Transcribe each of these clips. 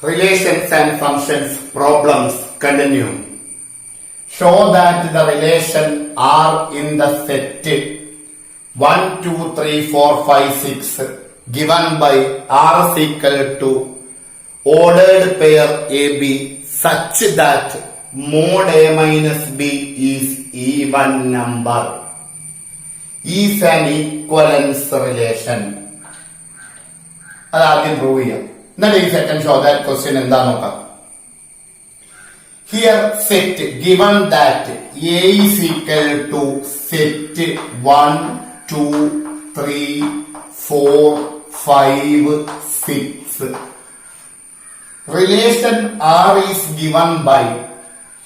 Relations and functions problems continue. Show that the relation R in the set 1, 2, 3, 4, 5, 6 given by R is equal to ordered pair AB such that mod A minus B is even number is an equivalence relation. That prove here. Now let's second show that question in the here set given that A is equal to set 1, 2, 3, 4, 5, 6. Relation R is given by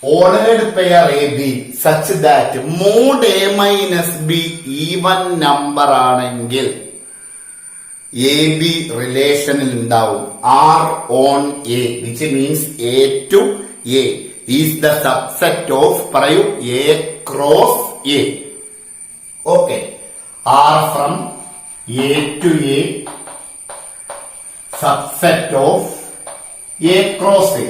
ordered pair AB such that mod A minus B even number ആണെങ്കിൽ AB relationil ഉണ്ടാവും R on A which means A to A is the subset of പറയൂ A cross A. Okay. R from A to A subset of A cross A.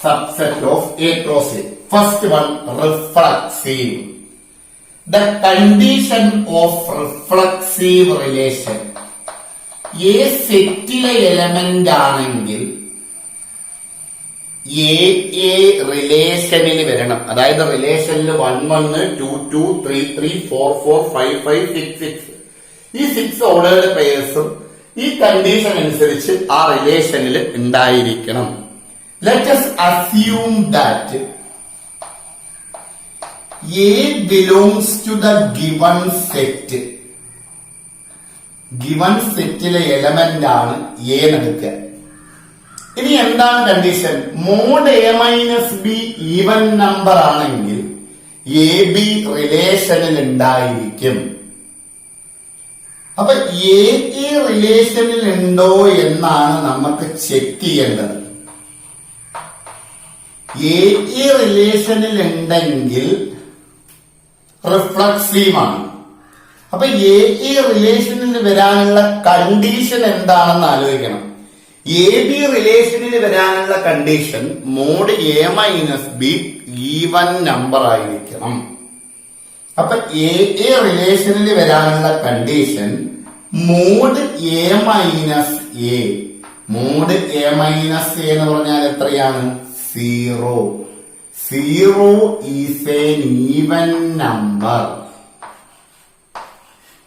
Subset of A cross A. First one reflexive. The condition of reflexive relation A സെറ്റിലെ element ആണെങ്കിൽ A റിലേഷനിൽ വരണം. അതായത് റിലേഷനിൽ 1, 1, 2, 2, 3, 3, 4, 4, 5, 5, 6, 6 ഈ 6 ordered പെയർസും ഈ condition അനുസരിച്ച് ആ റിലേഷനിൽ ഉണ്ടായിരിക്കണം. Let us assume that A belongs to the given set. Given സെറ്റിലെ എലമെന്റ് ആണ് A എടുക്കുക. ഇനി എന്താണ് condition? Mod A minus B even number ആണെങ്കിൽ എ ബി റിലേഷനിൽ ഉണ്ടായിരിക്കും. അപ്പൊ എ റിലേഷനിൽ ഉണ്ടോ എന്നാണ് നമുക്ക് ചെക്ക് ചെയ്യേണ്ടത്. എ റിലേഷനിൽ ഉണ്ടെങ്കിൽ റിഫ്ലക്സീവ് ആണ്. അപ്പൊ എ റിലേഷനിൽ വരാനുള്ള കണ്ടീഷൻ എന്താണെന്ന് ആലോചിക്കണം. എ ബി റിലേഷനിൽ വരാനുള്ള condition mod A minus B even number ആയിരിക്കണം. അപ്പൊ എ റിലേഷനിൽ വരാനുള്ള condition mod A minus A. Mod A minus A എന്ന് പറഞ്ഞാൽ എത്രയാണ്? 0. 0 is an even number.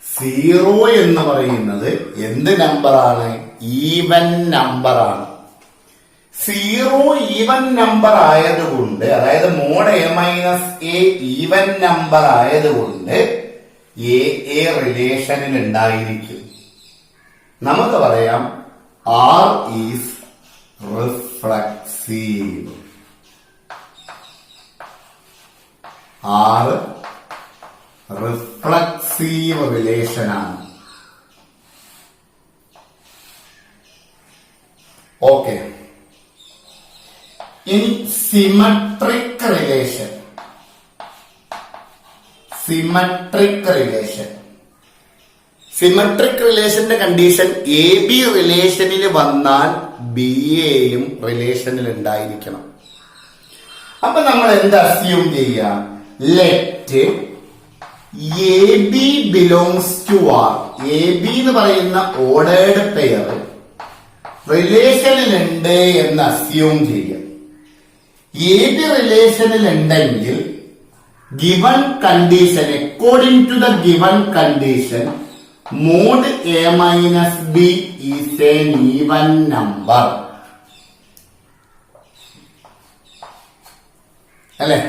0 എന്ന് പറയുന്നത് എന്ത് നമ്പറാണ്? ഈവൻ നമ്പർ ആണ്. 0 ഈവൻ നമ്പർ ആയതുകൊണ്ട്, അതായത് mod A minus A even number ആയതുകൊണ്ട് എ റിലേഷനിൽ ഉണ്ടായിരിക്കും. നമുക്ക് പറയാം R is reflexive. R reflexive relation ആണ്. ഓക്കെ. ഇനി symmetric relation. Symmetric relation. Symmetric റിലേഷന്റെ കണ്ടീഷൻ എ ബി റിലേഷനിൽ വന്നാൽ ബി എയും റിലേഷനിൽ ഉണ്ടായിരിക്കണം. അപ്പൊ നമ്മൾ എന്ത് അസ്യൂം ചെയ്യാം? Let A B belongs to R. A B എന്ന് പറയുന്ന ഓർഡേർഡ് പെയർ റിലേഷനിൽ ഉണ്ട് എന്ന് അസ്യൂം ചെയ്യാം. എ ബി റിലേഷനിൽ ഉണ്ടെങ്കിൽ given condition, according to the given condition mod A minus B is an even number. അല്ലെ?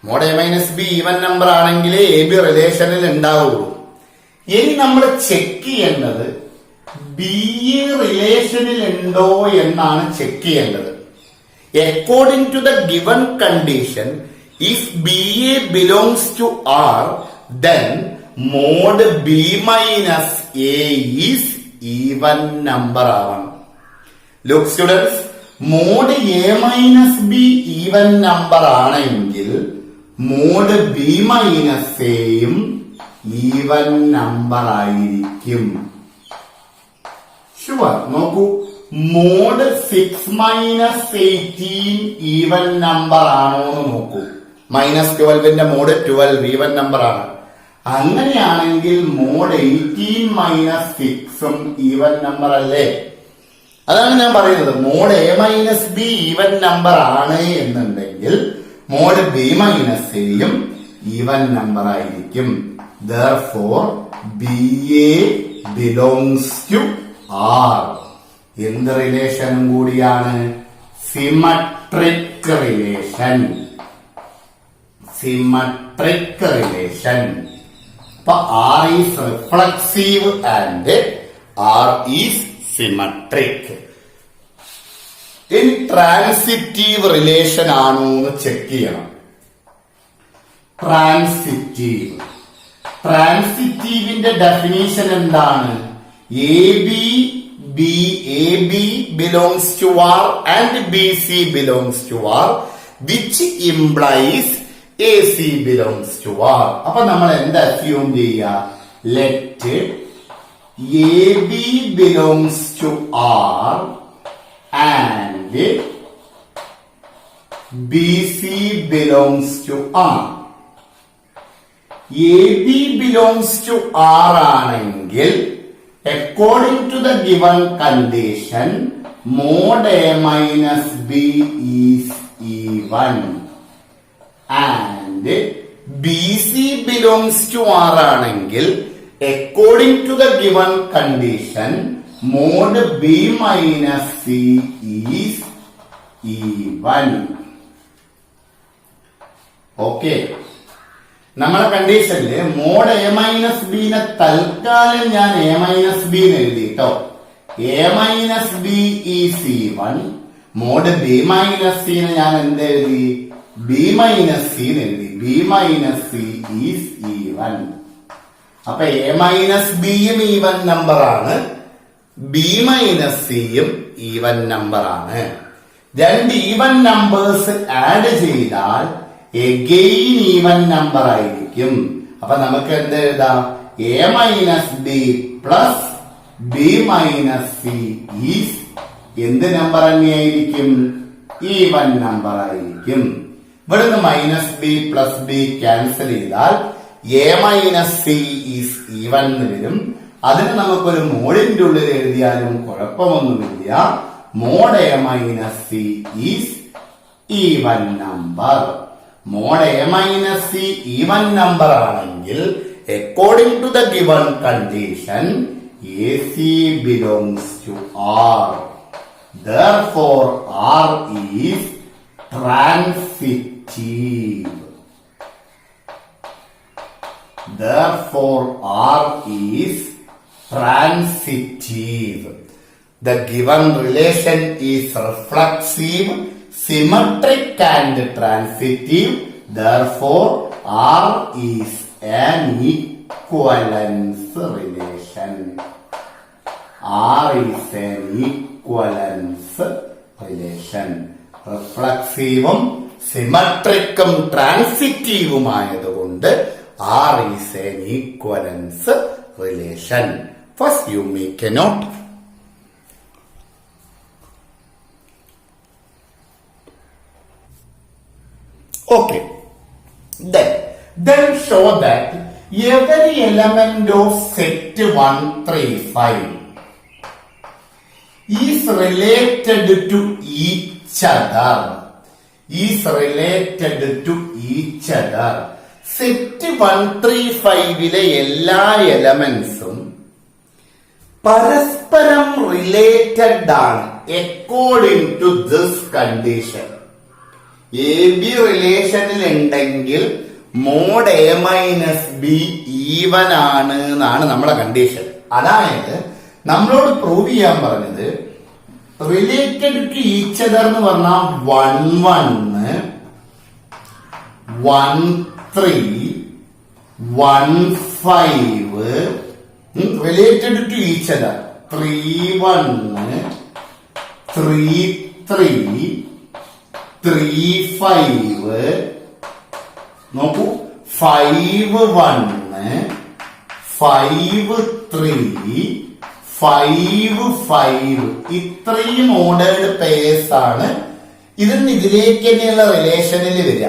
Mod A minus B even number ആണെങ്കിൽ എ ബി റിലേഷനിൽ ഉണ്ടാവുള്ളൂ. ഇനി നമ്മൾ ചെക്ക് ചെയ്യേണ്ടത് ബി എ റിലേഷനിൽ ഉണ്ടോ എന്നാണ് ചെക്ക് ചെയ്യേണ്ടത്. According to the given condition if B A belongs to R then mod B minus A is even number ആവണം. Look students, mod A minus B even number ആണെങ്കിൽ mod B minus എയും even number ആയിരിക്കും. Sure. നോക്കൂ, mod 6 - 18 even number ആണോ എന്ന് നോക്കൂ. -12ന്റെ mode 12 even number ആണ്. അങ്ങനെയാണെങ്കിൽ മോഡ് 18 - 6 ഈവൻ നമ്പർ അല്ലേ? അതാണ് ഞാൻ പറയുന്നത്. മോഡ് A-B ഈവൻ നമ്പർ ആണ് എന്നുണ്ടെങ്കിൽ മോഡ് B-Aയും ഈവൻ നമ്പർ ആയിരിക്കും. Therefore, BA belongs to R. എന്ത് റിലേഷനും കൂടിയാണ്? Symmetric relation. Symmetric relation. അപ്പൊ R is reflexive and R is symmetric. ഇനി ട്രാൻസിറ്റീവ് റിലേഷൻ ആണോ എന്ന് ചെക്ക് ചെയ്യണം. ട്രാൻസിറ്റീവിന്റെ ഡെഫിനീഷൻ എന്താണ്? AB belongs to R and BC belongs to R, which implies AC belongs to R. അപ്പൊ നമ്മൾ എന്താ അസ്യൂം ചെയ്യുക? Let AB belongs to R and BC belongs to R. AB belongs to R ആണെങ്കിൽ according to the given condition mod A-B is even and BC belongs to R ആണെങ്കിൽ according to the given condition mod B-C is even. Okay, നമ്മളെ കണ്ടീഷനില് mode A-B തൽക്കാലം ഞാൻ A-B എഴുതി കേട്ടോ. A-B is even. Mode B-C ഞാൻ എന്തെഴുതി? B-C എഴുതി. B-C is even. അപ്പൊ A-Bയും even number ആണ്, B-Cയും ഈവൻ നമ്പർ ആണ്. രണ്ട് ഈവൻ നമ്പേഴ്സ് ആഡ് ചെയ്താൽ എഗെയിൻ ഈവൻ നമ്പർ ആയിരിക്കും. അപ്പൊ നമുക്ക് എന്ത് എഴുതാം? A-B പ്ലസ് B-C ഈസ് എന്ത് നമ്പർ തന്നെയായിരിക്കും? ഈവൻ നമ്പർ ആയിരിക്കും. ഇവിടുന്ന് -B പ്ലസ് B ക്യാൻസൽ ചെയ്താൽ A-C ഈസ് ഈവൻ എന്ന് വരും. അതിന് നമുക്കൊരു മോഡിന്റെ ഉള്ളിൽ എഴുതിയാലും കുഴപ്പമൊന്നുമില്ല. Mod A-C is even number. Mod A-C even number ആണെങ്കിൽ according to the given condition AC belongs to R. Therefore, R is transitive. Therefore, R is transitive. The given relation is reflexive, symmetric and transitive. Therefore, R is an equivalence relation. R is an equivalence relation. Reflexive-ഉം സിമട്രിക്കും ട്രാൻസിറ്റീവുമായതുകൊണ്ട് R is an equivalence relation. First you make a note. Okay. Then show that every element of set 135 is related to each other. Is related to each other. Set 135 എല്ലാ എലമെന്റ്സും പരസ്പരം related ആണ് according to this condition. AB റിലേഷനിൽ ഉണ്ടെങ്കിൽ mode A-B even ആണ് എന്നാണ് നമ്മളെ condition. അതായത് നമ്മളോട് പ്രൂവ് ചെയ്യാൻ പറഞ്ഞത് റിലേറ്റഡ് ടു ഈച്ച് അതർ എന്ന് പറഞ്ഞാൽ 1-1 1-3 1-5 related to each other. 3-1 3-3 3-5 നോക്കൂ 5-1 5-3 5 5 ഇത്രയും ഓർഡേർഡ് പെയേഴ്സ് ആണ് ഇതിലേക്ക് തന്നെയുള്ള റിലേഷനിൽ വരിക.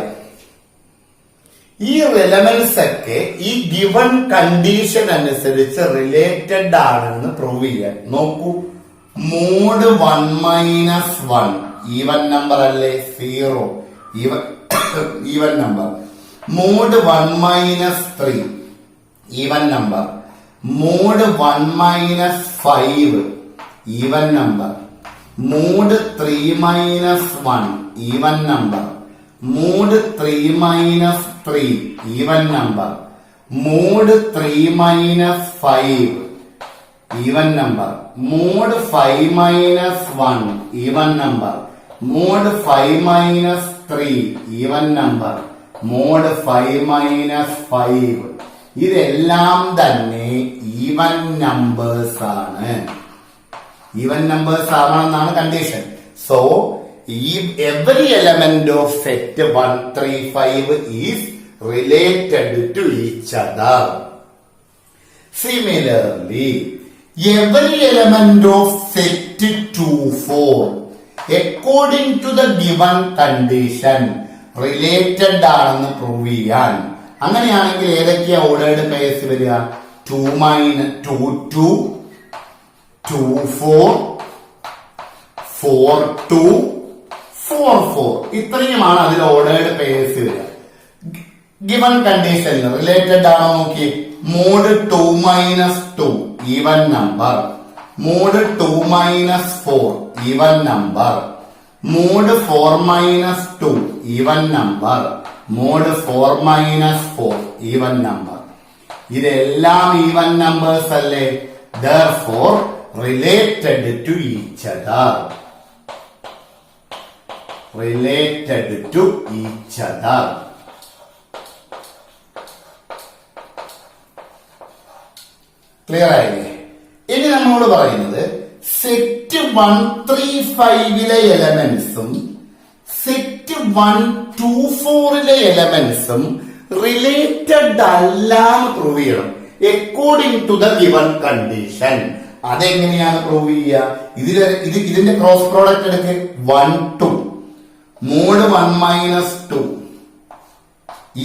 ഈ എലമെന്റ്സ് ഒക്കെ ഈ ഗിവൺ കണ്ടീഷൻ അനുസരിച്ച് റിലേറ്റഡ് ആണെന്ന് പ്രൂവ് ചെയ്യാൻ നോക്കൂ. മോഡ് 1 - 1 ഈവൻ നമ്പർ അല്ലേ? 0 even number. Mod 1 - 3 even number. Mod 1 - 5 even number. Mod 3 - 1 even number. Mod 3 - 3 even number. Mod 3 - 5 even number. Mod 5 - 1 even number. Mod 5 - 3 even number. Mod 5 - 5 ഇതെല്ലാം തന്നെ even numbers ആണ്. Even numbers ആവണമെന്നാണ് condition. So every element of set 1 3 5 is related to each other. Similarly, every element of set 2 4 according to the given condition related ആണെന്ന് prove ചെയ്യാൻ. അങ്ങനെയാണെങ്കിൽ ഏതൊക്കെയാ ordered pairs വരിക? 2 2 2 4 4 2 4 4 ഇത്രയുമാണ് അതിൽ ഓർഡേർഡ് പെയേഴ്സ് വരിക. ഗിവൺ കണ്ടീഷനിൽ റിലേറ്റഡ് ആണോ നോക്കി. Mod 2 - 2 even number. Mod 2 - 4 even number. Mod 4 - 2 even number. Mod 4 - 4 even number. ഇതെല്ലാം ഈവൻ നമ്പേഴ്സ് അല്ലേ? therefore related to each other. Related to each other. Clear ആയില്ലേ? ഇനി നമ്മളോട് പറയുന്നത് സെറ്റ് 1 3 5 എലമെന്റ്സും സെറ്റ് 1 2 4 എലമെന്റ്സും റിലേറ്റഡ് അല്ല എന്ന് പ്രൂവ് ചെയ്യണം according to the given condition. അതെങ്ങനെയാണ് പ്രൂവ് ചെയ്യുക? ഇതിന്റെ ക്രോസ് പ്രോഡക്റ്റ് എടുക്ക്. 1 2 മോഡ് 1 - 2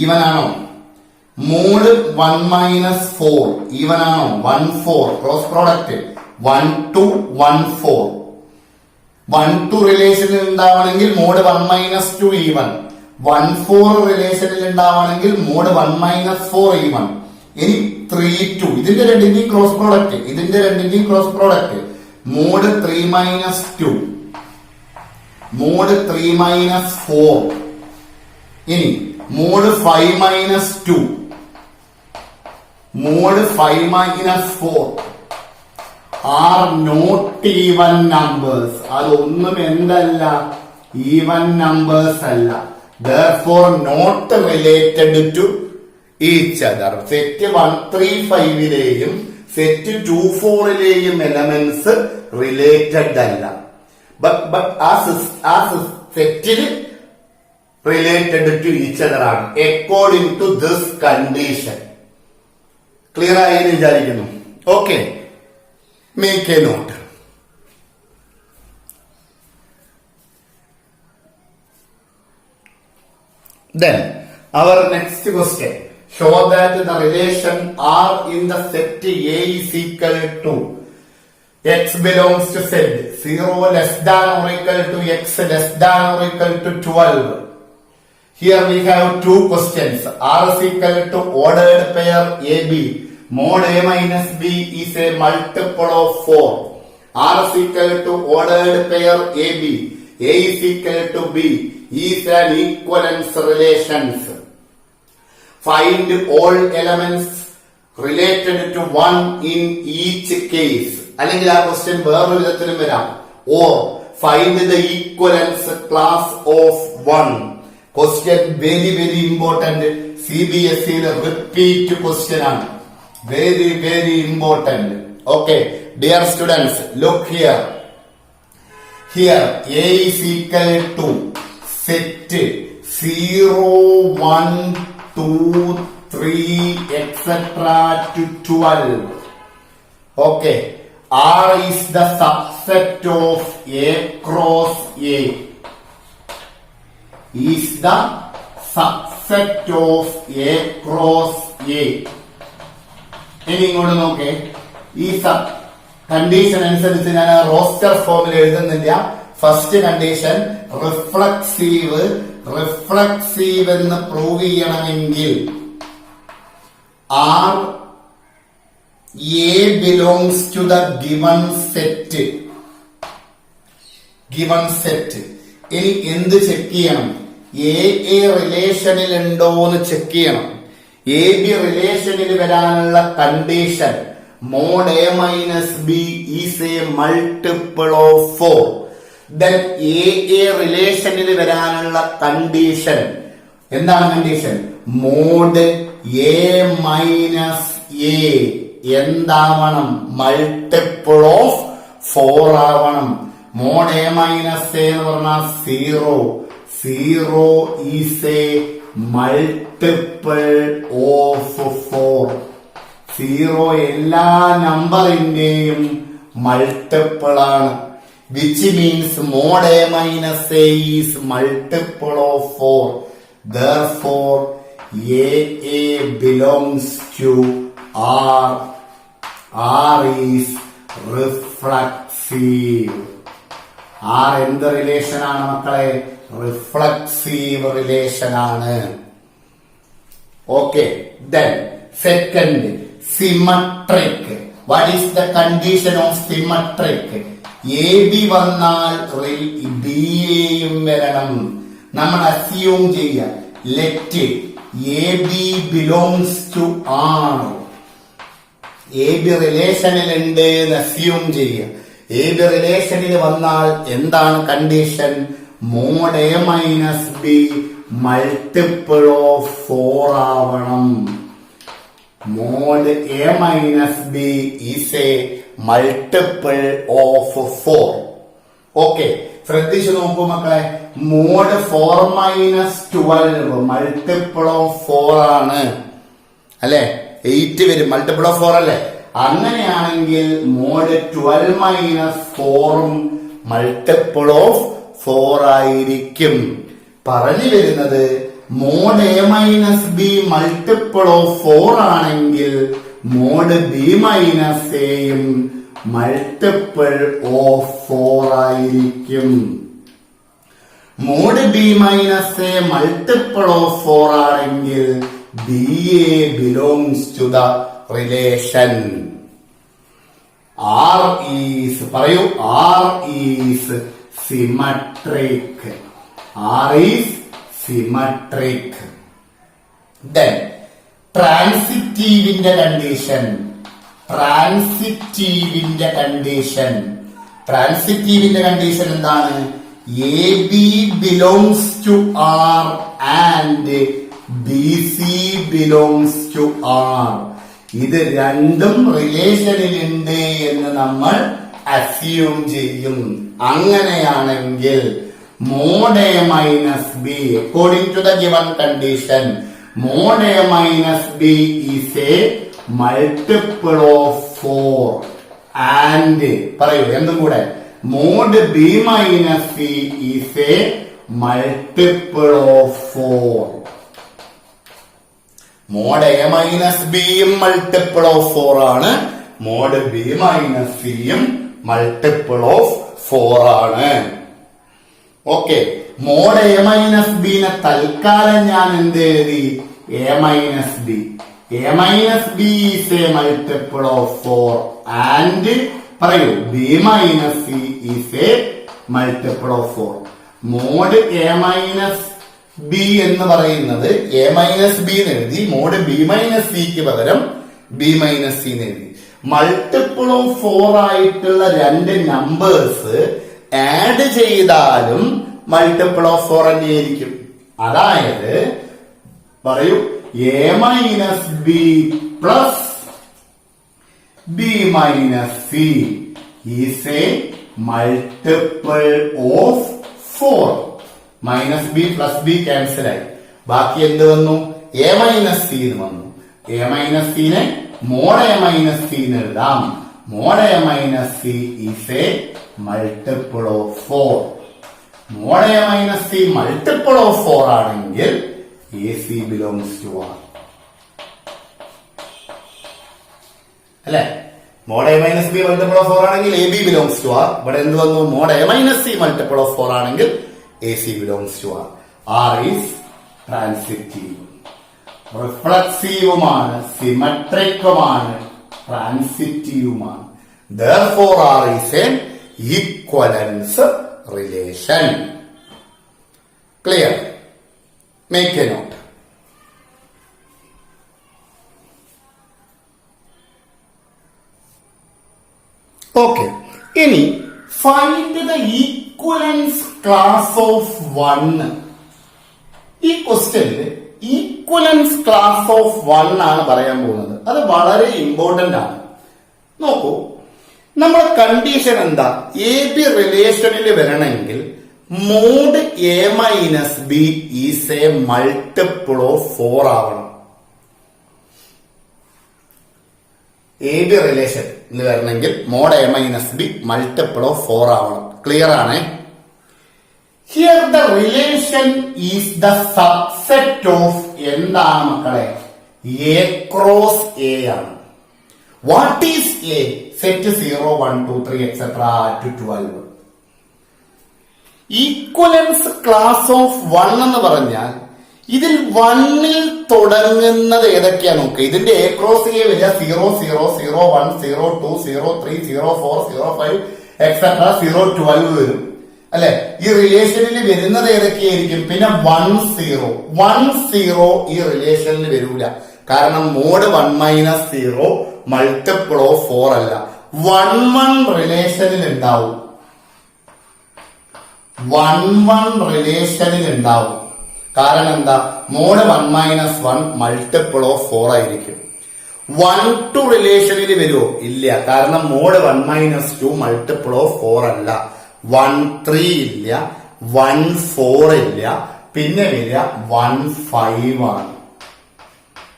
ഈവൻ ആണോ? മോഡ് 1 - 4 ഈവൻ ആണോ? 1 4 ക്രോസ് പ്രോഡക്റ്റ് 1 2 1 4 1 2 റിലേഷനിൽ ഉണ്ടാവണമെങ്കിൽ മോഡ് 1 - 2 ഈവൻ. 1 4 റിലേഷനിൽ ഉണ്ടാവണമെങ്കിൽ മോഡ് 1 - 4 ഈവൻ. ഇനി 3 2 ഇതിന്റെ രണ്ടിന്റെയും ക്രോസ് പ്രോഡക്റ്റ് മോഡ് 3 - 2 മോഡ് 3 - 4. ഇനി mod 5 - 2 mod 5 - 4 are not even numbers. അതൊന്നും എന്തല്ല? ഈവൻ നമ്പേഴ്സ് അല്ല. therefore not related to each other. Set 1 3 5 set 2 4 elements related അല്ല. ബട്ട് ആ സെറ്റിൽ റിലേറ്റഡ് ടു ഈച്ച് അതർ ആണ് according to this condition. Clear ആയി എന്ന് വിചാരിക്കുന്നു. Okay, make a note. Then our next question, show that the relation R in the set A is equal to x belongs to Z 0 less than or equal to x less than or equal to 12. Here we have two questions. R is equal to ordered pair AB. Mod A minus B is a multiple of 4. R is equal to ordered pair AB. A is equal to B is an equivalence relations. Find all elements related to 1 in each case. അല്ലെങ്കിൽ ആ question വേറൊരു വിധത്തിലും വരാം. Or find the equivalence class of 1. Question very important. CBSE repeat question ആണ്. Very important. Okay, dear students, look here. Here A is equal to set 0 1 2 3 etc. to 12. Okay, R is the subset of A cross A. Is the subset of A cross A. ഇനി ഇങ്ങോട്ട് നോക്കേ, ഈ condition അനുസരിച്ച് ഞാൻ roster ഫോമിൽ എഴുതുന്നില്ല. First condition reflexive എന്ന് prove ചെയ്യണമെങ്കിൽ R A belongs to the given set. ഇനി എന്ത് ചെക്ക് ചെയ്യണം? A റിലേഷനിൽ ഉണ്ടോ എന്ന് ചെക്ക് ചെയ്യണം. എ ബി റിലേഷനിൽ വരാനുള്ള condition mod A minus B is a multiple of 4. Then A റിലേഷനിൽ വരാനുള്ള കണ്ടീഷൻ എന്താണ്? Condition mod A minus A എന്താവണം? മൾട്ടിപ്പിൾ ഓഫ് 4 ആവണം. mod A minus A എന്ന് പറഞ്ഞാൽ 0 is a multiple of 4. 0 എല്ലാ നമ്പറിന്റെയും മൾട്ടിപ്പിൾ ആണ്. which means mod A minus A is multiple of 4. Therefore A belongs to R. R is reflexive. R എന്ത് relation ആണ് മക്കളെ? Reflexive relation ആണ്. Okay, then second, symmetric. What is the condition of symmetric? A B വന്നാൽ B എയും വരണം. നമ്മൾ assume ചെയ്യാം, let A B belongs to R. A B റിലേഷനിൽ ഉണ്ട് എന്ന് അസ്യൂം ചെയ്യാം. എ ബി റിലേഷനിൽ വന്നാൽ എന്താണ് condition? mod A minus B multiple of 4 ആവണം. mod A minus B is a multiple of 4. Okay, ശ്രദ്ധിച്ചു നോക്കൂ മക്കളെ. mod 4 minus 12 മൾട്ടിപ്പിൾ ഓഫ് 4 ആണ് അല്ലെ? 8 വരും, മൾട്ടിപ്പിൾ ഓഫ് 4 അല്ലേ? അങ്ങനെയാണെങ്കിൽ mod 12 minus 4 മൾട്ടിപ്പിൾ ഓഫ് 4 ആയിരിക്കും. പറഞ്ഞു വരുന്നത് mod A minus B multiple of 4 ആണെങ്കിൽ mod B minus A യും മൾട്ടിപ്പിൾ ഓഫ് 4 ആയിരിക്കും. mod B minus A multiple of 4 ആണെങ്കിൽ BA belongs to the relation. R is, പറയൂ, R is symmetric. R is symmetric. Then ട്രാൻസിറ്റീവിന്റെ condition. ട്രാൻസിറ്റീവിന്റെ condition എന്താണ്? A B belongs to R and B C belongs to R. ഇത് രണ്ടും റിലേഷനിൽ ഉണ്ട് എന്ന് നമ്മൾ അസ്യൂം ചെയ്യും. അങ്ങനെയാണെങ്കിൽ mod A minus B, according to the given condition, mod A minus B is a multiple of 4 and പറയൂ എന്തും കൂടെ, mod B minus C is a multiple of 4. mod A minus B യും multiple of 4 ആണ്. mod B minus C യും multiple of 4 ആണ്. Okay, mod A minus B നെ തൽക്കാലം ഞാൻ എന്ത് എഴുതി? A minus B. A minus B is a multiple of 4 and പറയൂ B minus C is a multiple of 4. mod A minus B എന്ന് പറയുന്നത് A minus B എന്ന് എഴുതി. mod B minus C ക്ക് പകരം B minus C എന്ന് എഴുതി. Multiple of 4 ആയിട്ടുള്ള രണ്ട് നമ്പേഴ്സ് ആഡ് ചെയ്താലും മൾട്ടിപ്പിൾ ഓഫ് 4 തന്നെയായിരിക്കും. അതായത് പറയൂ A minus B plus B minus C is a multiple of 4. Minus B plus B cancel ആയി. ബാക്കി എന്ത് വന്നു? A minus C എന്ന് വന്നു. A minus C നെ mod A minus C എന്ന് എഴുതാം. mod A minus C is a multiple of 4. Mod A minus C multiple of 4 ആണെങ്കിൽ AC belongs to R. അല്ലെ? mod A minus B multiple of 4 ആണെങ്കിൽ AB belongs to R. ഇവിടെ എന്ത് വന്നു? mod A minus C multiple of 4 ആണെങ്കിൽ AC belongs to R. R is transitive. റിഫ്ലക്സീവുമാണ്, സിമെട്രിക്കുമാണ്, ട്രാൻസിറ്റീവുമാണ്. Therefore R is an equivalence relation. Clear? Make a note. Okay. ഇനി find the equivalence class of 1. ഈ ക്വസ്റ്റ്യനിൽ equivalence class of 1 ആണ് പറയാൻ പോകുന്നത്. അത് വളരെ important ആണ്. നോക്കൂ, നമ്മുടെ കണ്ടീഷൻ എന്താ? എ ബി റിലേഷനിൽ വരണമെങ്കിൽ mod A minus B is a multiple of 4 ആവണം. എ ബി റിലേഷനിൽ വരണമെങ്കിൽ mod A minus B multiple of 4 ആവണം. ക്ലിയർ ആണേ? Here the relation is the subset of എന്താണ് മക്കളെ? A cross A ആണ്. What is A? Set 0, 1, 2, 3, etc. to 12. Equivalence class of 1 എന്ന് പറഞ്ഞാൽ ഇതിൽ 1ൽ തുടങ്ങുന്നത് ഏതൊക്കെയാണ് നോക്കുക. ഇതിന്റെ A cross A വരിക 0, 0, 0, 1, 0, 2, 0, 3, 0, 4, 0, 5, etc. 0, 12 വരും. അല്ലെ? ഈ റിലേഷനിൽ വരുന്നത് ഏതൊക്കെയായിരിക്കും? പിന്നെ 1, 0. 1, 0 ഈ റിലേഷനിൽ വരൂല. കാരണം മോഡ് 1 മൈനസ് 0 മൾട്ടിപ്പിൾ ഓഫ് 4 അല്ല. 1, 1 റിലേഷനിൽ ഉണ്ടാവും. 1, 1 റിലേഷനിൽ ഉണ്ടാവും. കാരണം എന്താ? മോഡ് 1 മൈനസ് 1 മൾട്ടിപ്പിൾ ഓഫ് 4 ആയിരിക്കും. 1, 2 റിലേഷനിൽ വരുമോ? ഇല്ല. കാരണം മോഡ് 1 മൈനസ് 2 മൾട്ടിപ്പിൾ ഓഫ് 4 അല്ല. 1, 3 ഇല്ല, 1, 4 ഇല്ല, പിന്നെ വരിക 1, 5 ആണ്.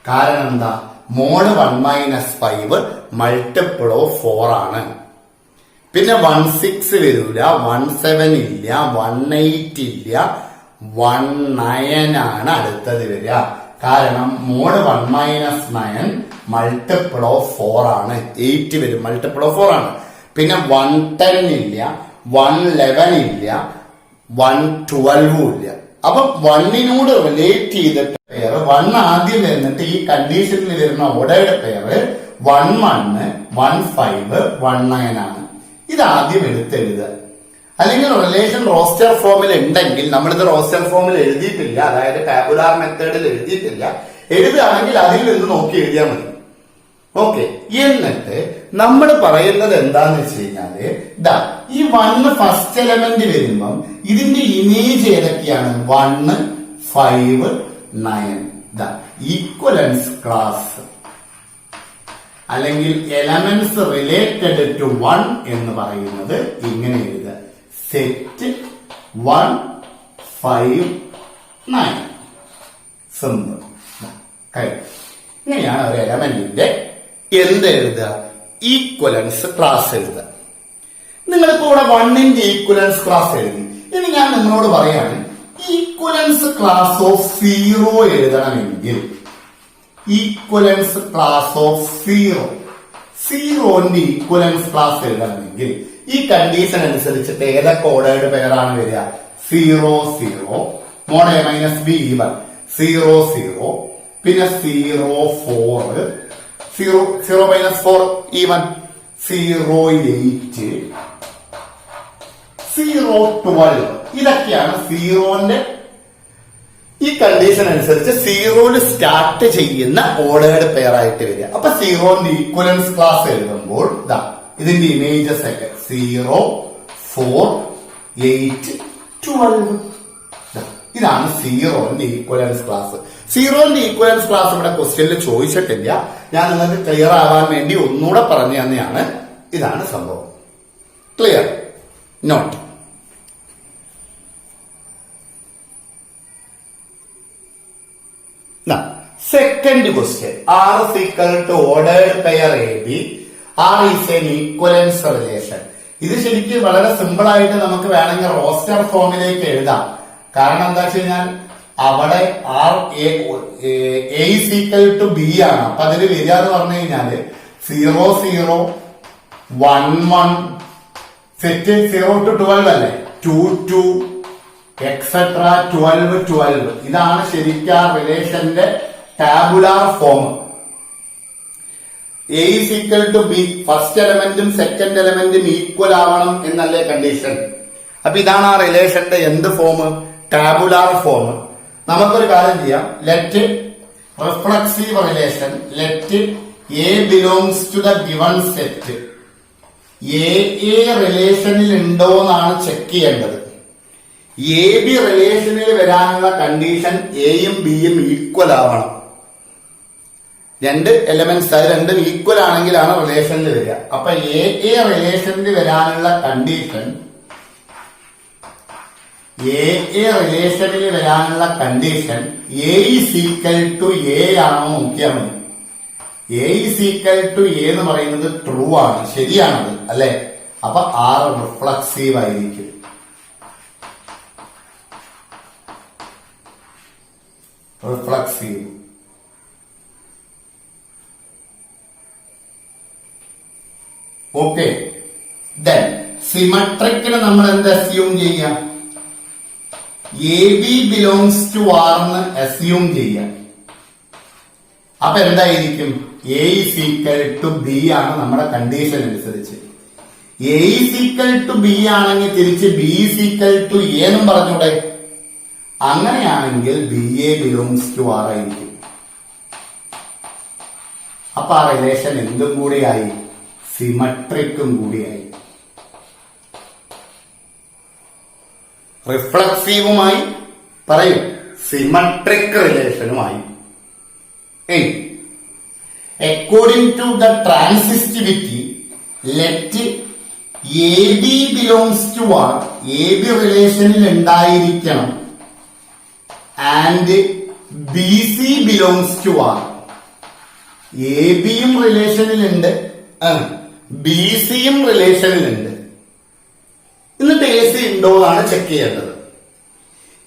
കാരണം എന്താ? മോഡ് 1 മൈനസ് 5 മൾട്ടിപ്പിൾ ഓഫ് 4 ആണ്. പിന്നെ 1, 6 വരൂല, 1, 7 ഇല്ല, 1, 8 ഇല്ല, 1, 9 ആണ് അടുത്തത് വരിക. കാരണം മോഡ് 1 മൈനസ് 9 മൾട്ടിപ്പിൾ ഓഫ് 4 ആണ്. 8 വരും, മൾട്ടിപ്പിൾ ഓഫ് 4 ആണ്. പിന്നെ 1, 10 ഇല്ല, 1, 11 ഇല്ല, 1, 12 ഇല്ല. അപ്പൊ 1നോട് റിലേറ്റ് ചെയ്തിട്ട് പെയർ 1 ആദ്യം വരുന്നിട്ട് ഈ കണ്ടീഷനിൽ വരുന്ന ഓർഡേർഡ് പെയർ 1, 1, 1, 5, 1, 9 ആണ്. ഇത് ആദ്യം എടുത്തെഴുതുക. അല്ലെങ്കിൽ റിലേഷൻ റോസ്റ്റർ ഫോമിൽ ഉണ്ടെങ്കിൽ, നമ്മളിത് റോസ്റ്റർ ഫോമിൽ എഴുതിയിട്ടില്ല, അതായത് ടാബുലാർ മെത്തേഡിൽ എഴുതിയിട്ടില്ല. എഴുതുകയാണെങ്കിൽ അതിൽ നിന്ന് നോക്കി എഴുതിയാൽ മതി. ഓക്കെ. എന്നിട്ട് നമ്മൾ പറയുന്നത് എന്താന്ന് വെച്ച് കഴിഞ്ഞാല് ഇതാ ഈ 1 ഫസ്റ്റ് എലമെന്റ് വരുമ്പം ഇതിന്റെ ഇമേജ് ഏതൊക്കെയാണ്? 1, 5, 9. ഇതാ ഈക്വലൻസ് ക്ലാസ് അല്ലെങ്കിൽ എലമെന്റ്സ് റിലേറ്റഡ് ടു 1 എന്ന് പറയുന്നത് ഇങ്ങനെ എഴുതുക. സെറ്റ് 1, 5, 9. സിമ്പിൾ. ഇങ്ങനെയാണ് ഒരു എലമെന്റിന്റെ എന്ത് എഴുതുക? ഈക്വലൻസ് ക്ലാസ് എഴുതുക. നിങ്ങളിപ്പോ ഇവിടെ 1ന്റെ ഈക്വലൻസ് ക്ലാസ് എഴുതി. ഇനി ഞാൻ നിങ്ങളോട് പറയാണ്, ഈക്വലൻസ് ക്ലാസ് ഓഫ് 0 എഴുതണമെങ്കിൽ ഈക്വലൻസ് ക്ലാസ് ഓഫ് 0ന്റെ ഈക്വലൻസ് ക്ലാസ് എഴുതണമെങ്കിൽ ഈ കണ്ടീഷൻ അനുസരിച്ചിട്ട് ഏതൊക്കെ ഓർഡേർഡ് പെയറാണ് വരിക? 0, 0, mod A minus B even, 0, 0, പിന്നെ 0, 4, 0 മൈനസ് 4 ഈവൻ, 0, 8, 0, 12. ഇതൊക്കെയാണ് 0ന്റെ ഈ കണ്ടീഷൻ അനുസരിച്ച് 0ൽ സ്റ്റാർട്ട് ചെയ്യുന്ന ഓർഡേർഡ് പെയർ ആയിട്ട് വരിക. അപ്പൊ 0ന്റെ ഈക്വലൻസ് ക്ലാസ് എഴുതുമ്പോൾ ഇതാ ഇതിന്റെ ഇമേജസ് ഒക്കെ 0, 4, 8, 12. ഇതാണ് 0ന്റെ ഈക്വലൻസ് ക്ലാസ്. 0ന്റെ ഈക്വലൻസ് ക്ലാസ് ഇവിടെ ക്വസ്റ്റ്യനിൽ ചോദിച്ചിട്ടില്ല. ഞാൻ നിങ്ങൾക്ക് ക്ലിയർ ആവാൻ വേണ്ടി ഒന്നുകൂടെ പറഞ്ഞു തന്നെയാണ്. ഇതാണ് സംഭവം. Clear? Note. Second question. R is equal to ordered pair AB R is an equivalence relation. ഇത് ശരിക്കും വളരെ സിമ്പിൾ ആയിട്ട് നമുക്ക് വേണമെങ്കിൽ റോസ്റ്റർ ഫോമിലേക്ക് എഴുതാം. കാരണം എന്താ വെച്ച് കഴിഞ്ഞാൽ അവിടെ R A is equal to B ആണ്. അപ്പൊ അതിൽ വരിക എന്ന് പറഞ്ഞു കഴിഞ്ഞാല് 0 0 1 1 സെറ്റ് 0 to 12 അല്ലേ, 2 2 എക്സെട്ര 12 12. ഇതാണ് ശരിക്കും ആ റിലേഷന്റെ tabular form. A is equal to B, first എലമെന്റും സെക്കൻഡ് എലമെന്റും ഈക്വൽ ആവണം എന്നല്ലേ കണ്ടീഷൻ. അപ്പൊ ഇതാണ് ആ റിലേഷന്റെ എന്ത് ഫോം? Tabular form. നമുക്കൊരു കാര്യം ചെയ്യാം. Let reflexive relation, let A belongs to the given set. A റിലേഷനിൽ ഉണ്ടോ എന്നാണ് ചെക്ക് ചെയ്യേണ്ടത്. എ ബി റിലേഷനിൽ വരാനുള്ള കണ്ടീഷൻ എയും ബിയും ഈക്വൽ ആവണം. രണ്ട് എലമെന്റ്സ് അത് രണ്ടും ഈക്വൽ ആണെങ്കിലാണ് റിലേഷനിൽ വരിക. അപ്പൊ എ റിലേഷനിൽ വരാനുള്ള കണ്ടീഷൻ, എ റിലേഷനിൽ വരാനുള്ള condition A is equal to A ആണോ നോക്കിയാൽ മതി. A is equal to A എന്ന് പറയുന്നത് ട്രൂ ആണ്, ശരിയാണത് അല്ലെ. അപ്പൊ ആർ റിഫ്ലക്സീവ് ആയിരിക്കും. റിഫ്ലക്സീവ്. ഓക്കെ. ദെൻ സിമട്രിക്കിന് നമ്മൾ എന്ത് അസ്യൂം ചെയ്യാം? A B belongs to R എന്ന് അസ്യൂം ചെയ്യാം. അപ്പൊ എന്തായിരിക്കും? A is equal to B ആണ് നമ്മുടെ കണ്ടീഷൻ അനുസരിച്ച്. A is equal to B ആണെങ്കിൽ തിരിച്ച് B is equal to A എന്നും പറഞ്ഞൂടെ? അങ്ങനെയാണെങ്കിൽ B A belongs to R ആയിരിക്കും. അപ്പൊ ആ റിലേഷൻ എന്തും കൂടിയായി? സിമട്രിക്കും കൂടിയായി. റിഫ്ലക്സീവുമായി പറയും, symmetric റിലേഷനുമായി. According to the transitivity, let AB belongs to R, AB റിലേഷനിൽ ഉണ്ടായിരിക്കണം, and BC belongs to R. ABയും റിലേഷനിലുണ്ട്, BCയും റിലേഷനിലുണ്ട്. എന്നിട്ട് AC ഉണ്ടോ എന്നാണ് ചെക്ക് ചെയ്യേണ്ടത്.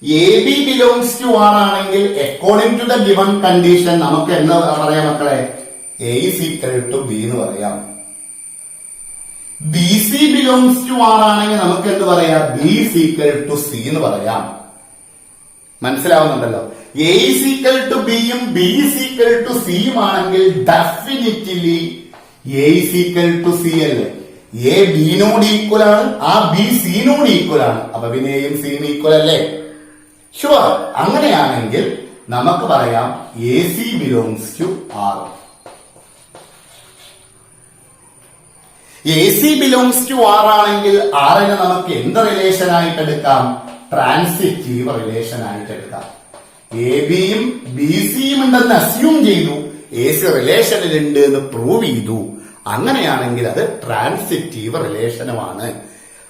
AB belongs to R ആണെങ്കിൽ according to the given condition നമുക്ക് എന്താ പറയാം മക്കളെ? A is equal to B എന്ന് പറയാം. BC belongs to R ആണെങ്കിൽ നമുക്ക് എന്ത് പറയാം? B is equal to C എന്ന് പറയാം. മനസ്സിലാവുന്നുണ്ടല്ലോ? A is equal to B യും B is equal to C യും ആണെങ്കിൽ definitely A is equal to C അല്ലേ? A B നോട് ഈക്വൽ ആണ്, ആ B C നോട് ഈക്വൽ ആണ്. അപ്പൊ പിന്നെ A യും C യും ഈക്വൽ അല്ലേ? ഷുവർ. അങ്ങനെയാണെങ്കിൽ നമുക്ക് പറയാം AC belongs to R. AC belongs to R ആണെങ്കിൽ ആറിനെ നമുക്ക് എന്ത് റിലേഷൻ ആയിട്ട് എടുക്കാം? ട്രാൻസിറ്റീവ് റിലേഷൻ ആയിട്ട് എടുക്കാം. എ ബിയും ബി സിയും ഉണ്ടെന്ന് അസ്യൂം ചെയ്തു, AC റിലേഷനിൽ ഉണ്ട് എന്ന് പ്രൂവ് ചെയ്തു. അങ്ങനെയാണെങ്കിൽ അത് ട്രാൻസിറ്റീവ് റിലേഷനുമാണ്.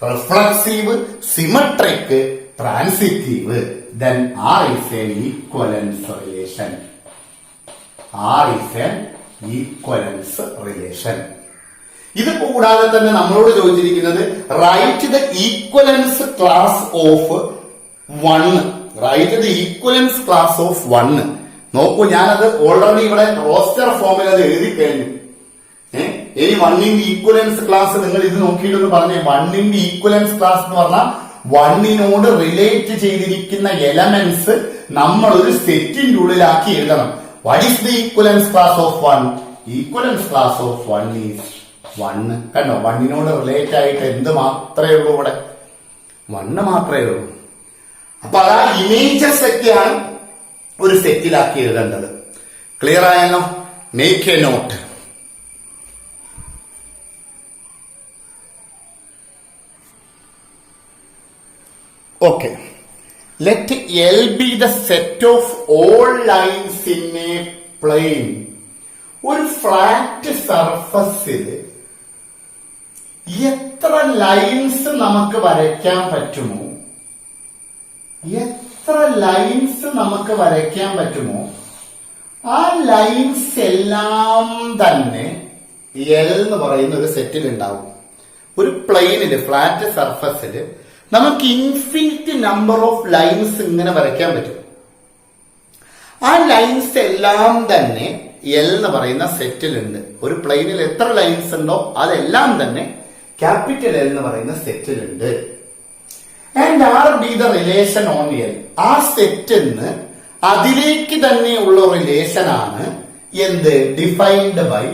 Reflexive, symmetric, transitive, then R is an equivalence relation. R is an equivalence relation. ഇത് കൂടാതെ തന്നെ നമ്മളോട് ചോദിച്ചിരിക്കുന്നത് write the equivalence class of 1. Write the equivalence class of 1. നോക്കൂ, ഞാനത് ഓൾറെഡി ഇവിടെ റോസ്റ്റർ ഫോമിൽ അത് എഴുതി കഴിഞ്ഞു. ഇനി 1ന്റെ ഈക്വലൻസ് ക്ലാസ് നിങ്ങൾ ഇത് നോക്കിയിട്ടൊന്ന് പറഞ്ഞേ. 1ന്റെ ഈക്വലൻസ് ക്ലാസ് എന്ന് പറഞ്ഞാൽ 1നോട് റിലേറ്റ് ചെയ്തിരിക്കുന്ന എലമെന്റ്സ് നമ്മൾ ഒരു സെറ്റിന്റെ ഉള്ളിലാക്കി എഴുതണം. What is the equivalence class of 1? Equivalence class of 1 is 1. കണ്ടോ, 1നോട് റിലേറ്റ് ആയിട്ട് എന്ത് മാത്രമേ ഉള്ളൂ? ഇവിടെ 1 മാത്രമേ ഉള്ളൂ. അപ്പൊ ആ ഇമേജസ് ഒക്കെയാണ് ഒരു സെറ്റിലാക്കി എഴുതേണ്ടത്. ക്ലിയർ ആയല്ലോ? Make a note. Okay. Let L be the set of all lines in a plane. ഒരു ഫ്ലാറ്റ് സർഫസിൽ എത്ര ലൈൻസ് നമുക്ക് വരയ്ക്കാൻ പറ്റുമോ, ആ ലൈൻസ് എല്ലാം തന്നെ എൽ എന്ന് പറയുന്ന ഒരു സെറ്റിൽ ഉണ്ടാവും. ഒരു പ്ലെയിനില് ഫ്ലാറ്റ് സർഫസില് നമുക്ക് ഇൻഫിനിറ്റ് നമ്പർ ഓഫ് ലൈൻസ് ഇങ്ങനെ വരയ്ക്കാൻ പറ്റും. ആ ലൈൻസ് എല്ലാം തന്നെ എൽ എന്ന് പറയുന്ന സെറ്റിലുണ്ട്. ഒരു പ്ലെയിനിൽ എത്ര ലൈൻസ് ഉണ്ടോ അതെല്ലാം തന്നെ ക്യാപിറ്റൽ എൽ എന്ന് പറയുന്ന സെറ്റിലുണ്ട്. And R be the relation on L. ആ സെറ്റിന്ന് അതിലേക്ക് തന്നെയുള്ള റിലേഷൻ ആണ് എന്ത്? Defined by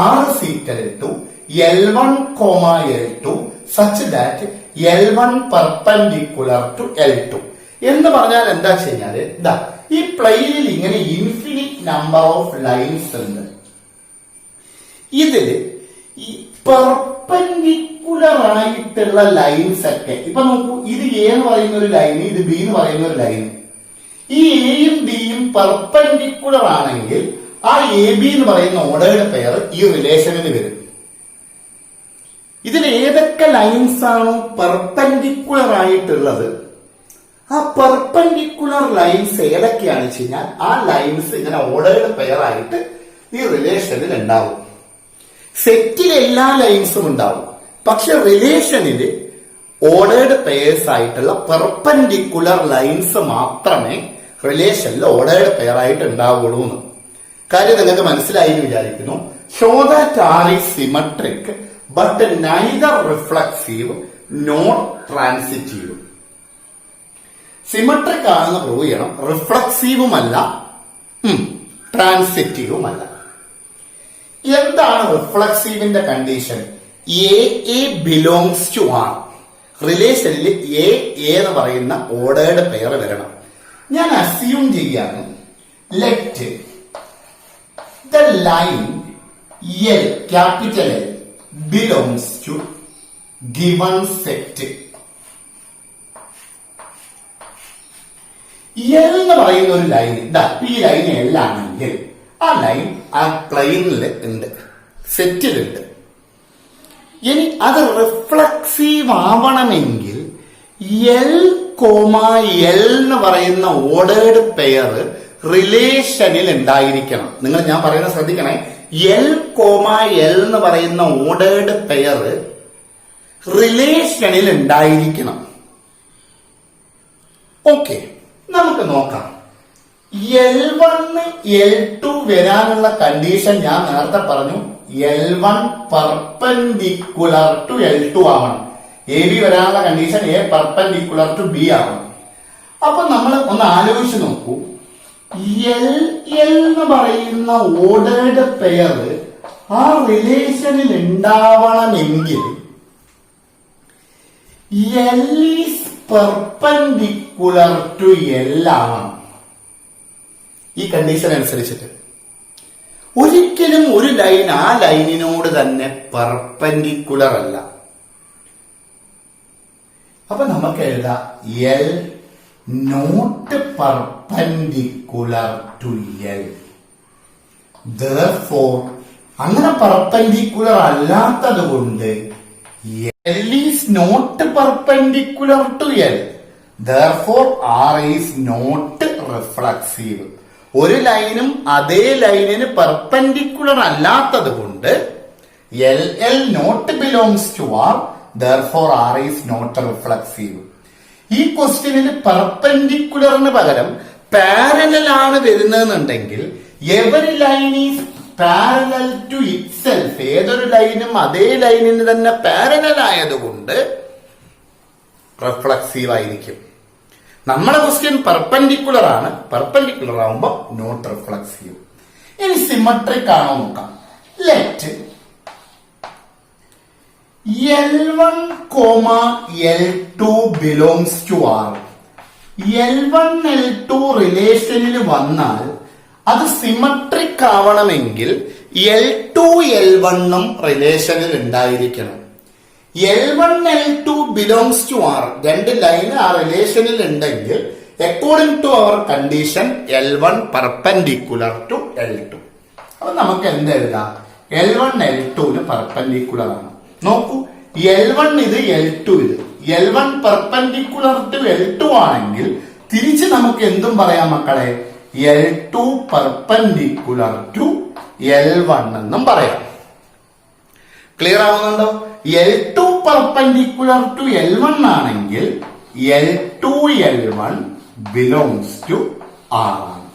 R is equal to L1, L2 such that L1 perpendicular to L2 എന്ന് പറഞ്ഞാൽ എന്താ കഴിഞ്ഞാല് ഇതാ ഈ പ്ലെയിനിൽ ഇങ്ങനെ ഇൻഫിനിറ്റ് നമ്പർ ഓഫ് ലൈൻസ് ഉണ്ട്. ഇതില് ഈ പെർപെൻഡിക്കുലർ ആയിട്ടുള്ള ലൈൻസ് ഒക്കെ ഇപ്പൊ നോക്കൂ, ഇത് എ എന്ന് പറയുന്ന ഒരു ലൈൻ, ഇത് ബി എന്ന് പറയുന്ന ഒരു ലൈൻ. ഈ എയും ബിയും പെർപെൻഡിക്കുലർ ആണെങ്കിൽ ആ എ ബി എന്ന് പറയുന്ന ഓർഡേർഡ് പെയർ ഈ റിലേഷനിൽ വരും. ഇതിൽ ഏതൊക്കെ ലൈൻസ് ആണോ പെർപെൻഡിക്കുലർ ആയിട്ടുള്ളത് ആ പെർപെൻഡിക്കുലർ ലൈൻസ് ഏതൊക്കെയാണെന്ന് വെച്ച് കഴിഞ്ഞാൽ ആ ലൈൻസ് ഇങ്ങനെ ഓർഡേർഡ് പെയർ ആയിട്ട് ഈ റിലേഷനിൽ ഉണ്ടാവും. സെറ്റിൽ എല്ലാ ലൈൻസും ഉണ്ടാവും, പക്ഷെ റിലേഷനിൽ ഓർഡേർഡ് പെയർസ് ആയിട്ടുള്ള പെർപെൻഡിക്കുലർ ലൈൻസ് മാത്രമേ റിലേഷനിൽ ഓർഡേർഡ് പെയർ ആയിട്ട് ഉണ്ടാവുള്ളൂ എന്ന്. കാര്യം നിങ്ങൾക്ക് മനസ്സിലായി എന്ന് വിചാരിക്കുന്നു. Show that R is symmetric but neither reflexive nor transitive. Symmetric ആണെന്ന് പ്രൂവ് ചെയ്യണം, റിഫ്ലക്സീവുമല്ല ട്രാൻസിറ്റീവുമല്ല. എന്താണ് റിഫ്ലക്സീവിന്റെ condition? A belongs to R. റിലേഷനിൽ എ എന്ന് പറയുന്ന ഓർഡേർഡ് പെയർ വരണം. ഞാൻ അസ്യൂം ചെയ്യാണ് let the line L, capital L, belongs to given set. L എന്ന് പറയുന്ന ഒരു ലൈൻ, ഈ ലൈൻ എൽ ആണെങ്കിൽ ആ ലൈൻ ആ പ്ലെയിനിൽ ഉണ്ട്, സെറ്റിലുണ്ട്. ഇനി അത് റിഫ്ലക്സീവ് ആവണമെങ്കിൽ എൽ കോമ എൽ എന്ന് പറയുന്ന ഓർഡേർഡ് പെയർ റിലേഷനിൽ ഉണ്ടായിരിക്കണം. നിങ്ങൾ ഞാൻ പറയുന്നത് ശ്രദ്ധിക്കണേ. എൽ കോമ എൽ എന്ന് പറയുന്ന ഓർഡേർഡ് പെയർ റിലേഷനിൽ ഉണ്ടായിരിക്കണം. ഓക്കെ, നമുക്ക് നോക്കാം. L1 L2 വരാനുള്ള കണ്ടീഷൻ ഞാൻ നേരത്തെ പറഞ്ഞു. L1 പെർപെൻഡിക്കുലർ ടു L2 ആവണം. എ ബി വരാനുള്ള condition A perpendicular to B ആവണം. അപ്പൊ നമ്മൾ ഒന്ന് ആലോചിച്ച് നോക്കൂ. എൽ എന്ന് പറയുന്ന ഓർഡേർഡ് പെയർ ആ റിലേഷനിൽ ഉണ്ടാവണമെങ്കിൽ L is perpendicular to L ആവണം. ഈ കണ്ടീഷൻ അനുസരിച്ചിട്ട് ഒരിക്കലും ഒരു ലൈൻ ആ ലൈനിനോട് തന്നെ പെർപെൻഡിക്കുലർ അല്ല. അപ്പൊ നമുക്ക് എഴുതാം L not perpendicular to L. therefore അങ്ങനെ പെർപെൻഡിക്കുലർ അല്ലാത്തത് കൊണ്ട് L is not perpendicular to L. therefore R is not reflexive. ഒരു ലൈനും അതേ ലൈനിന് പെർപെൻഡിക്കുലർ അല്ലാത്തത് കൊണ്ട് L L not belongs to R. therefore R is not reflexive. ഈ ക്വസ്റ്റ്യനിൽ പെർപെൻഡിക്കുലറിന് പകരം പാരലൽ ആണ് വരുന്നതെന്നുണ്ടെങ്കിൽ every line is parallel to itself. ഏതൊരു ലൈനും അതേ ലൈനിന് തന്നെ പാരലൽ ആയതുകൊണ്ട് റിഫ്ലക്സീവ് ആയിരിക്കും. നമ്മുടെ ക്വസ്റ്റ്യൻ പെർപെൻഡിക്കുലർ ആണ്. പെർപെൻഡിക്കുലർ ആവുമ്പോ നോട്ട് റിഫ്ലക്സീവ്. ഇനി സിമട്രിക് ആണോ നോക്കാം. Let L1, L2 belongs to R. L1, L2 റിലേഷനിൽ വന്നാൽ അത് സിമട്രിക് ആവണമെങ്കിൽ L2, L1 റിലേഷനിൽ ഉണ്ടായിരിക്കണം. L1, L2 belongs to R. രണ്ട് ലൈൻ ആ റിലേഷനിൽ ഉണ്ടെങ്കിൽ അക്കോർഡിംഗ് ടു അവർ condition L1 perpendicular to L2. അപ്പൊ നമുക്ക് എന്ത് എഴുതാം? L1 L2 പെർപെൻഡിക്കുലർ ആണ്. നോക്കൂ, L1 ഇത് L2 ഇത്. L1 പെർപെൻഡിക്കുലർ ടു L2 ആണെങ്കിൽ തിരിച്ച് നമുക്ക് എന്തും പറയാം മക്കളെ. L2 പെർപെൻഡിക്കുലർ ടു L1 എന്നും പറയാം. ക്ലിയർ ആവുന്നുണ്ടോ? L2 പെർപെൻഡിക്കുലർ ടു L1 ആണെങ്കിൽ L2 L1 belongs to R ആണ്.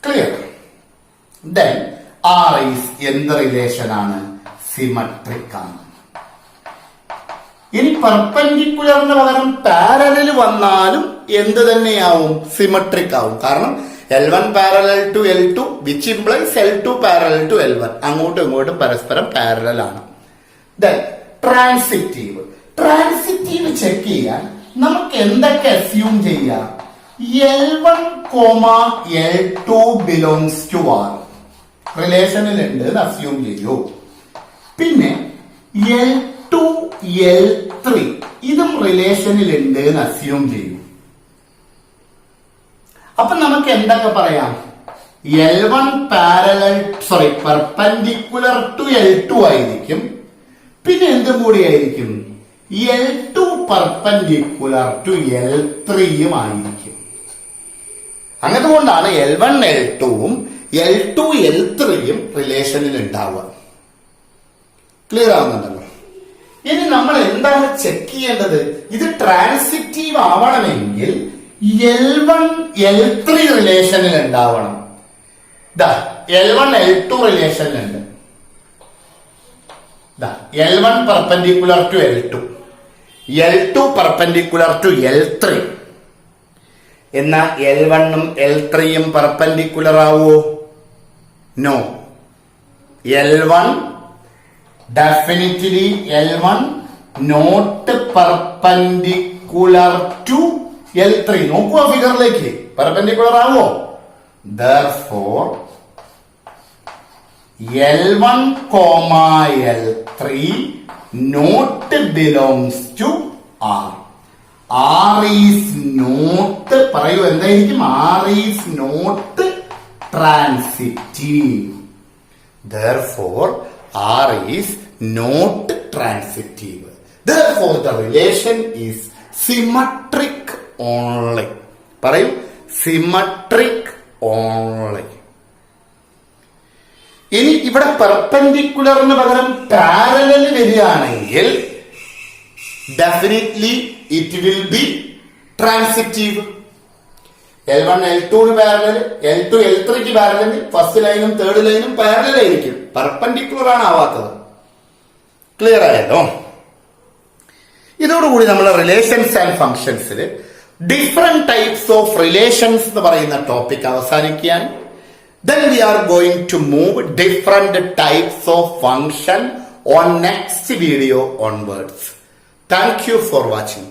ക്ലിയർ? ദെൻ R ഈസ് എന്ത് റിലേഷൻ ആണ്? സിമട്രിക് ആണ്. ഇനി പെർപെൻഡിക്കുലറിന് പകരം പാരലൽ വന്നാലും എന്ത് തന്നെയാവും? സിമട്രിക് ആവും. കാരണം L1 parallel to L2 which implies L2 parallel to L1. അങ്ങോട്ടും ഇങ്ങോട്ടും പരസ്പരം പാരലൽ ആണ്. Then transitive. ട്രാൻസിറ്റീവ് ചെക്ക് ചെയ്യാൻ നമുക്ക് എന്തൊക്കെ അസ്യൂം ചെയ്യാം? L1, L2 belongs to R റിലേഷനിൽ ഉണ്ട് എന്ന് അസ്യൂം ചെയ്യൂ. പിന്നെ L2, L3 ഇതും റിലേഷനിൽ ഉണ്ട് എന്ന് അസ്യൂം ചെയ്യൂ. അപ്പൊ നമുക്ക് എന്തൊക്കെ പറയാം? L1 പെർപെൻഡിക്കുലർ ടു L2 ആയിരിക്കും. പിന്നെ എന്തും കൂടി ആയിരിക്കും? L2 പെർപെൻഡിക്കുലർ ടു L3 ആയിരിക്കും. അങ്ങതുകൊണ്ടാണ് L1 L2ഉം L2 L3യും റിലേഷനിൽ ഉണ്ടാവുക. ക്ലിയർ ആവുന്നുണ്ടല്ലോ? ഇനി നമ്മൾ എന്താണ് ചെക്ക് ചെയ്യേണ്ടത്? ഇത് ട്രാൻസിറ്റീവ് ആവണമെങ്കിൽ L1 L3 റിലേഷനിൽ ഉണ്ടാവണം. L1 L2 റിലേഷനിലുണ്ട്. L1 perpendicular to L2, L2 perpendicular to L3. എന്നാ L1ഉം L3യും പെർപെൻഡിക്കുലർ ആവോ? No. L1 definitely L1 not perpendicular to L3. നോക്കുക ഫിഗറിലേക്ക്, പെർപെൻഡിക്കുലർ ആവോ? Therefore L1, L3 not belongs to R. R is not, പറയൂ എന്തായിരിക്കും? R is not transitive. Therefore R is not transitive. Therefore the relation is symmetric only. പറയൂ, symmetric only. ഇനി ഇവിടെ പെർപെൻഡിക്കുലറിന് പകരം parallel വരികയാണെങ്കിൽ definitely it will be transitive. L1 L2 parallel, L2 L3 parallel, first ലൈനും third ലൈനും parallel ആയിരിക്കും. Perpendicular ആണ് ആവാത്തത്. ക്ലിയർ ആയല്ലോ? ഇതോടുകൂടി നമ്മൾ റിലേഷൻസ് ആൻഡ് ഫങ്ഷൻസിൽ ഡിഫറെന്റ് ടൈപ്സ് ഓഫ് റിലേഷൻസ് എന്ന് പറയുന്ന ടോപ്പിക് അവസാനിക്കുകയാണ്. Then we are going to move different types of function on next video onwards. Thank you for watching.